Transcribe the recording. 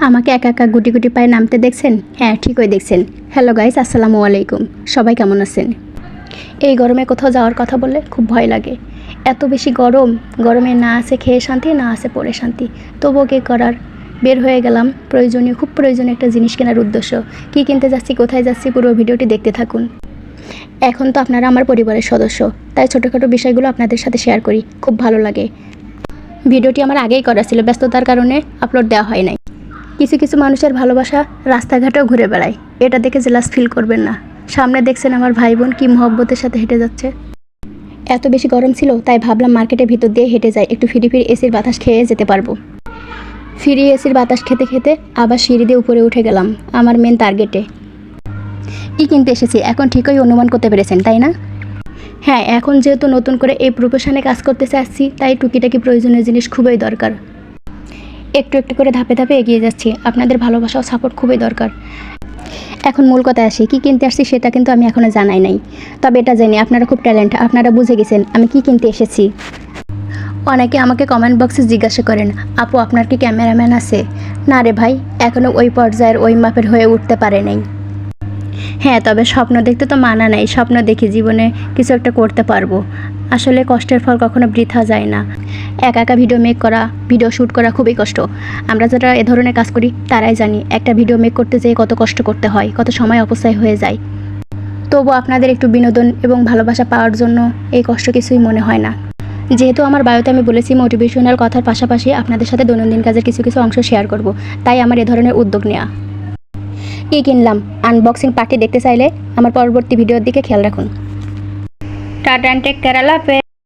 আমাকে একা একা গুটি গুটি পায়ে নামতে দেখছেন? হ্যাঁ, ঠিকই দেখছেন। হ্যালো গাইস, আসসালামু আলাইকুম। সবাই কেমন আছেন? এই গরমে কোথাও যাওয়ার কথা বললে খুব ভয় লাগে। এত বেশি গরম, গরমে না আছে খেয়ে শান্তি, না আছে পরে শান্তি। তবুও কী করার, বের হয়ে গেলাম খুব প্রয়োজনীয় একটা জিনিস কেনার উদ্দেশ্য। কী কিনতে যাচ্ছি, কোথায় যাচ্ছি, পুরো ভিডিওটি দেখতে থাকুন। এখন তো আপনারা আমার পরিবারের সদস্য, তাই ছোটোখাটো বিষয়গুলো আপনাদের সাথে শেয়ার করি, খুব ভালো লাগে। ভিডিওটি আমার আগেই করা ছিল, ব্যস্ততার কারণে আপলোড দেওয়া হয় নাই। কিছু কিছু মানুষের ভালোবাসা রাস্তাঘাটেও ঘুরে বেড়ায়, এটা দেখে জেলাস ফিল করবেন না। সামনে দেখছেন আমার ভাই বোন কি মহব্বতের সাথে হেঁটে যাচ্ছে। এত বেশি গরম ছিল, তাই ভাবলাম মার্কেটের ভিতর দিয়ে হেঁটে যাই, একটু ফিরি ফিরি এসির বাতাস খেয়ে যেতে পারবো। ফিরি এসির বাতাস খেতে খেতে আবার সিঁড়ি দিয়ে উপরে উঠে গেলাম আমার মেন টার্গেটে। কী কিনতে এসেছি এখন ঠিকই অনুমান করতে পেরেছেন, তাই না? হ্যাঁ, এখন যেহেতু নতুন করে এই প্রফেশনে কাজ করতে চাচ্ছি, তাই টুকিটাকি প্রয়োজনীয় জিনিস খুবই দরকার। একটু একটু করে ধাপে ধাপে এগিয়ে যাচ্ছি, আপনাদের ভালোবাসা ও সাপোর্ট খুবই দরকার। এখন মূল কথায় আসি, কী কিনতে আসছি সেটা কিন্তু আমি এখনও জানাই নাই। তবে এটা জানি আপনারা খুব ট্যালেন্ট, আপনারা বুঝে গেছেন আমি কী কিনতে এসেছি। অনেকে আমাকে কমেন্ট বক্সে জিজ্ঞাসা করেন, আপু আপনার কি ক্যামেরাম্যান আছে? না রে ভাই, এখনও ওই পর্যায়ের ওই মাপের হয়ে উঠতে পারে নাই। হ্যাঁ, তবে স্বপ্ন দেখতে তো মানা নেই, স্বপ্ন দেখি জীবনে কিছু একটা করতে পারবো। আসলে কষ্টের ফল কখনো বৃথা যায় না। একা একা ভিডিও মেক করা, ভিডিও শ্যুট করা খুবই কষ্ট। আমরা যারা এ ধরনের কাজ করি তারাই জানি একটা ভিডিও মেক করতে যেয়ে কত কষ্ট করতে হয়, কত সময় অপচয় হয়ে যায়। তবু আপনাদের একটু বিনোদন এবং ভালোবাসা পাওয়ার জন্য এই কষ্ট কিছুই মনে হয় না। যেহেতু আমার বায়োতে আমি বলেছি মোটিভেশনাল কথার পাশাপাশি আপনাদের সাথে দৈনন্দিন কাজের কিছু কিছু অংশ শেয়ার করব, তাই আমার এ ধরনের উদ্যোগ নেওয়া। কী কিনলাম আনবক্সিং পার্টি দেখতে চাইলে আমার পরবর্তী ভিডিওর দিকে খেয়াল রাখুন। টাটা অ্যান্ড টেক কেয়ার, আল্লাহ হাফেজ।